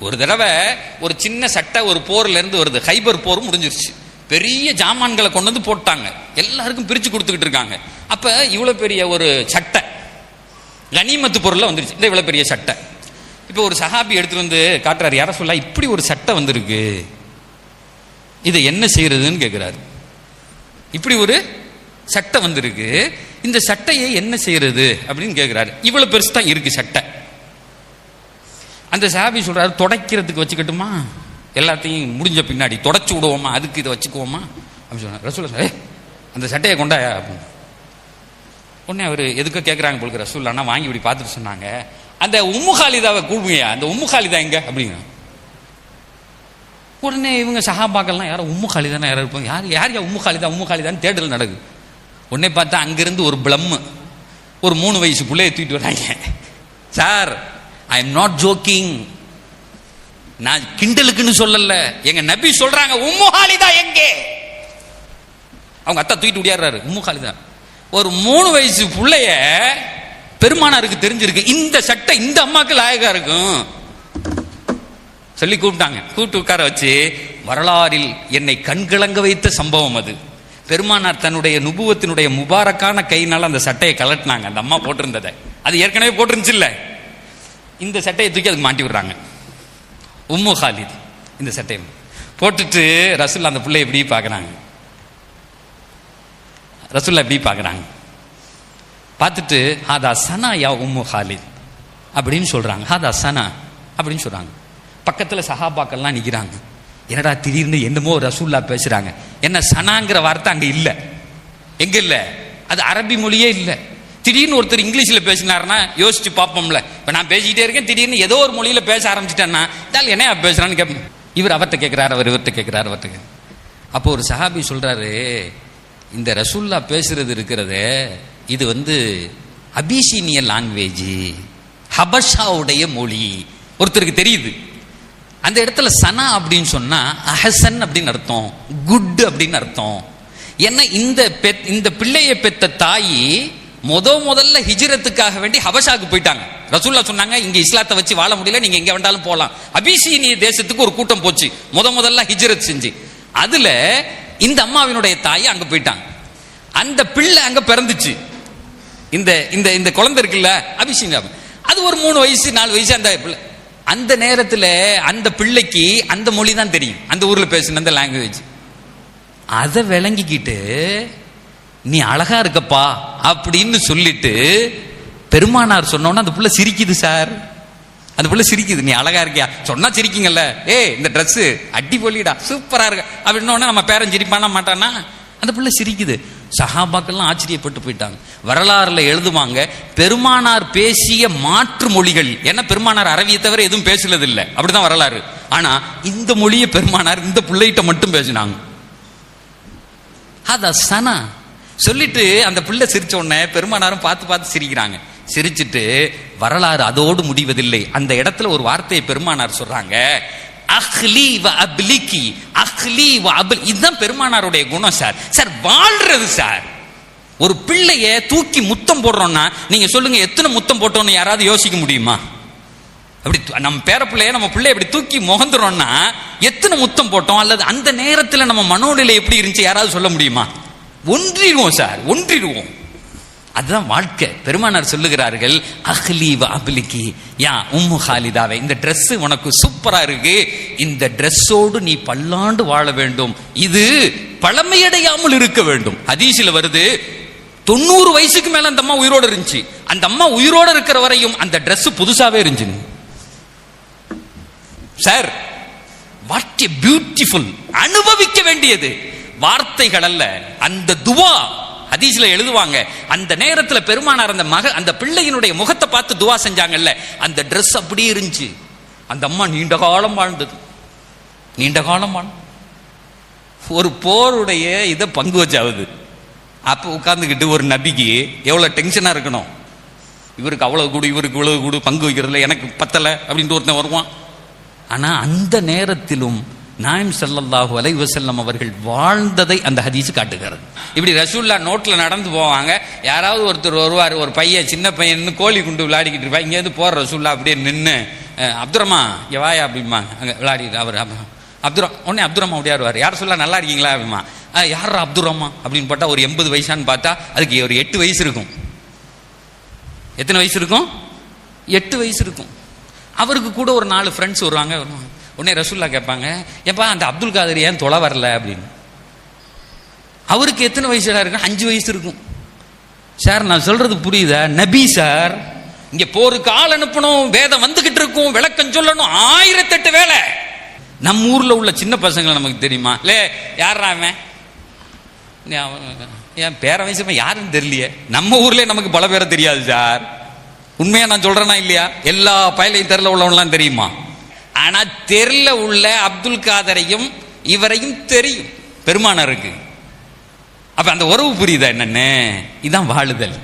ஒரு தடவை ஒரு சின்ன சட்டை ஒரு போர்ல இருந்து வருது, ஹைபர் போர் முடிஞ்சிருச்சு, பெரிய ஜாமான்களை கொண்டு வந்து போட்டாங்க, எல்லாருக்கும் பிரிச்சு கொடுத்துக்கிட்டு இருக்காங்க. அப்ப இவ்வளவு பெரிய ஒரு சட்டை கனிமத்து பொருள்ல வந்துருச்சு, இந்த இவ்வளவு பெரிய சட்டை. இப்ப ஒரு சஹாபி எடுத்துட்டு வந்து காட்டுறாரு, யார சொல்ல இப்படி ஒரு சட்டை வந்திருக்கு, இதை என்ன செய்யறதுன்னு கேட்கிறாரு. இப்படி ஒரு சட்டை வந்திருக்கு, இந்த சட்டையை என்ன செய்யறது அப்படின்னு கேட்கிறாரு. இவ்வளவு பெருசு தான் இருக்கு சட்டை. அந்த சஹாபி சொல்றாரு, துடைக்கிறதுக்கு வச்சுக்கட்டுமா, எல்லாத்தையும் முடிஞ்ச பின்னாடி தொடச்சு விடுவோமா, அதுக்கு இதை வச்சுக்குவோமா அப்படின்னு சொன்னார். ரசூலுல்லாஹ் அந்த சட்டையை கொண்டாயா அப்படின்னு. உடனே அவர் எதுக்க கேட்குறாங்க போலுக்கு ரசூலுல்லாஹ் வாங்கி இப்படி பார்த்துட்டு சொன்னாங்க, அந்த உம்மு காலிதாவை கூடுமையா, அந்த உம்மு காலிதா எங்க அப்படிங்க. உடனே இவங்க சஹாபாக்கள்லாம் யாரோ உம்மு காலிதானா யாரும் இருப்பாங்க, யார் உம்மு காலிதா உம்மு காலிதான்னு தேடல் நடக்குது. உடனே பார்த்தா அங்கிருந்து ஒரு பிளம்மு ஒரு 3 வயசு பிள்ளைய தூக்கிட்டு வராங்க. Sir, I am not jogging, நான் கிண்டலுக்குன்னு சொல்லல, எங்க நபி சொல்றாங்க உம்மு காலிதா எங்கே. அவங்க அத்தா தூக்கிட்டு ஓடியாடுறாரு. உம்மு காலிதா ஒரு 3 வயசு பிள்ளைய பெருமானாருக்கு தெரிஞ்சிருக்கு, இந்த சட்டை இந்த அம்மாக்கு லாயகா இருக்கும் சொல்லி கூப்பிட்டாங்க. கூப்பிட்டு உட்கார வச்சு, வரலாறில் என்னை கண்கலங்க வைத்த சம்பவம் அது. பெருமானார் தன்னுடைய நுபுவத்தினுடைய முபாரக்கான கையினால அந்த சட்டையை கலட்டினாங்க, அந்த அம்மா போட்டிருந்ததை. அது ஏற்கனவே போட்டிருந்துச்சு இல்ல, இந்த சட்டையை தூக்கி அதுக்கு மாட்டி விடுறாங்க. உம்மு காலித் இந்த சட்டையை போட்டுட்டு ரசூலுல்லாஹ் அந்த பிள்ளை எப்படி பார்க்குறாங்க, ரசூலுல்லாஹ் எப்படி பார்க்குறாங்க, பார்த்துட்டு ஹாதா சனா யா உம்மு காலித் அப்படின்னு சொல்றாங்க. ஹாதா சனா அப்படின்னு சொல்றாங்க. பக்கத்தில் சஹாபாக்கள்லாம் நிற்கிறாங்க. என்னடா திடீர்னு என்னமோ ரசூலுல்லாஹ் பேசுறாங்க, என்ன சனாங்கிற வார்த்தை அங்கே இல்லை, எங்க இல்லை, அது அரபி மொழியே இல்லை. திடீர்னு ஒருத்தர் இங்கிலீஷில் பேசினாருன்னா யோசிச்சு பார்ப்போம்ல. இப்போ நான் பேசிக்கிட்டே இருக்கேன், திடீர்னு ஏதோ ஒரு மொழியில் பேச ஆரம்பிச்சிட்டேன்னா இதால் என்ன பேசுறான்னு கேட்பேன். இவர் அவர்கிட்ட கேட்குறாரு, அவர் இவர்கிட்ட கேட்குறாரு, அவர்கிட்ட. அப்போ ஒரு சஹாபி சொல்றாரு, இந்த ரசூலுல்லாஹ் பேசுறது இருக்கிறதே இது அபிசீனிய லாங்குவேஜ், ஹபஷாவுடைய மொழி. ஒருத்தருக்கு தெரியுது. அந்த இடத்துல சனா அப்படின்னு சொன்னா அஹசன் அப்படின்னு அர்த்தம், குட் அப்படின்னு அர்த்தம். ஏன்னா இந்த பிள்ளையை பெத்த தாயி முதல்ல ஹிஜ்ரத்துக்காக வேண்டி ஹபஷாக்கு போயிட்டாங்க. ரசூலுல்லாஹ் சொன்னாங்க, இங்க இஸ்லாத்தை வச்சு வாழ முடியல, நீங்க எங்க வேண்டாலும் போலாம். அபிசீனிய தேசத்துக்கு ஒரு கூட்டம் போச்சு முதல்ல ஹிஜ்ரத் செஞ்சு. அதுல இந்த அம்மாவினுடைய தாய் அங்க போயிட்டாங்க. அந்த பிள்ளை அங்க பிறந்துச்சு. இந்த இந்த இந்த குழந்தை இருக்குல்ல அபிசீனியா, அது ஒரு 3 வயசு 4 வயசு அந்த பிள்ளை. அந்த நேரத்தில் அந்த பிள்ளைக்கு அந்த மொழி தான் தெரியும், அந்த ஊர்ல பேசுன அந்த லாங்குவேஜ். அதை விளங்கிக்கிட்டு நீ அழகா இருக்கப்பா அப்படின்னு சொல்லிட்டு பெருமானார் சொன்னோன்னா அந்த புள்ள சிரிக்குது. சார், அந்த புள்ள சிரிக்குது. நீ அழகா இருக்கியா சொன்னா சிரிக்குங்கல்ல, இந்த ட்ரெஸ் அடிப்பொலிடா சூப்பரா இருக்கு அப்படின்னோன்னா நம்ம பேரன் சிரிப்பானா மாட்டானா, அந்த புள்ள சிரிக்குது. சஹாபாக்கள்லாம் ஆச்சரியப்பட்டு போயிட்டாங்க. வரலாறுல எழுதுவாங்க, பெருமானார் பேசிய மாற்று மொழிகள், ஏன்னா பெருமானார் அரபியை தவிர எதுவும் பேசுனது இல்லை, அப்படிதான் வரலாறு. ஆனா இந்த மொழியை பெருமானார் இந்த பிள்ளைகிட்ட மட்டும் பேசினாங்க. அத சனா சொல்லிட்டு அந்த பிள்ளை சிரிச்ச உடனே பெருமானாரும் பார்த்து பார்த்து சிரிக்கிறாங்க. சிரிச்சுட்டு வரலாறு அதோடு முடிவதில்லை. அந்த இடத்துல ஒரு வார்த்தையை பெருமானார் சொல்றாங்க, அஹ்லி வ அப்லிகி, அஹ்லி வ அப்லி. இதுதான் பெருமானாருடைய குணம் சார். சார் வாழ்றது சார். ஒரு பிள்ளைய தூக்கி முத்தம் போடுறோம்னா நீங்க சொல்லுங்க, எத்தனை முத்தம் போட்டோம்னு யாராவது யோசிக்க முடியுமா? அப்படி நம்ம பேர பிள்ளைய நம்ம பிள்ளைய அப்படி தூக்கி முகந்துறோம்னா எத்தனை முத்தம் போட்டோம், அல்லது அந்த நேரத்தில் நம்ம மனோநிலை எப்படி இருந்துச்சு யாராவது சொல்ல முடியுமா? ஒன்றிடுவோம் சார், ஒன்றிடுவோம். அதுதான் வாழ்க்கை. பெருமானார் சொல்லுகிறார்கள், அஹ்லி வ அப்லிகி யா உம்மு காலிதாவே, இந்த ட்ரெஸ் உனக்கு சூப்பரா இருக்கு, இந்த ட்ரெஸ்ஸோடு நீ பல்லாண்டு வாழ வேண்டும், இது பழமையடையாமல் இருக்க வேண்டும். ஹதீஸ்ல வருது, 90 வயசுக்கு மேல அந்த அம்மா உயிரோட இருந்துச்சு. அந்த அம்மா உயிரோட இருக்கிற வரையும் அந்த ட்ரெஸ் புதுசாவே இருந்துச்சு. சார், வாட் எ பியூட்டிஃபுல், அனுபவிக்க வேண்டியது வார்த்தைகள் அல்ல, அந்த துவா. ஹதீஸ்ல எழுதுவாங்க, அந்த நேரத்தில் பெருமானார் அந்த பிள்ளையினுடைய முகத்தை பார்த்து துவா செஞ்சாங்கல்ல, அந்த ட்ரெஸ் அப்படியே இருந்துச்சு. அந்த அம்மா நீண்ட காலம் வாழ்ந்தது, நீண்ட காலம் வாழ்ந்தது. ஒரு போருடைய இதை பங்கு வச்சாவது, அப்போ உட்கார்ந்துக்கிட்டு ஒரு நபிக்கு எவ்வளவு டென்ஷனா இருக்கணும். இவருக்கு அவ்வளவு கூடு, இவருக்கு இவ்வளவு கூடு, பங்கு வைக்கிறதுல எனக்கு பத்தலை அப்படின்ட்டு ஒருத்தன் வருவான். ஆனா அந்த நேரத்திலும் நாயம் ஸல்லல்லாஹு அலைஹி வஸல்லம் அவர்கள் வாழ்ந்ததை அந்த ஹதீஸ் காட்டுகிறது. இப்படி ரசூலுல்லாஹ் நோட்ல நடந்து போவாங்க, யாராவது ஒருத்தர் வருவார், ஒரு பையன், சின்ன பையன் கோழி குண்டு விளையாடிக்கிட்டு இருப்பா, இங்கேருந்து போற ரசூலுல்லாஹ் அப்படியே நின்று அப்துரம்மா இங்கே வாயா அப்படிம்பாங்க. அங்கே விளையாடிட்டு அவர் உடனே அப்துரம்மா ஓடியாருவார். யார் சொல்ல நல்லா இருக்கீங்களா அப்படிமா. யாரா அப்துரம்மா அப்படின்னு பார்த்தா ஒரு 80 வயசான்னு பார்த்தா அதுக்கு ஒரு 8 வயசு இருக்கும். எத்தனை வயசு இருக்கும்? 8 வயசு இருக்கும். அவருக்கு கூட ஒரு 4 ஃப்ரெண்ட்ஸ் வருவாங்க. உடனே ரசூல்லா கேட்பாங்க, ஏப்பா அந்த அப்துல் காதர் ஏன் தொலை வரல அப்படின்னு. அவருக்கு எத்தனை வயசுடா இருக்கு? 5 வயசு இருக்கும். சார் நான் சொல்றது புரியுதா? நபி சார், இங்க போருக்கு ஆள் அனுப்பணும், வேதம் வந்துகிட்டு இருக்கும், விளக்கம் சொல்லணும், 1008 வேலை. நம்ம ஊர்ல உள்ள சின்ன பசங்களை நமக்கு தெரியுமா? இல்ல யாரா அவன், என் பேர வயசு யாருன்னு தெரியலையே. நம்ம ஊர்லயே நமக்கு பல பேரை தெரியாது சார். உண்மையா நான் சொல்றேனா இல்லையா? எல்லா பயலையும் தெருல உள்ளவன்லாம் தெரியுமா? ஆனா தெருல உள்ள அப்துல் காதரையும் இவரையும் தெரியும் பெருமானாருக்கு. அப்ப அந்த உறவு புரியுதா என்னன்னு? இதான் வாழுதல்.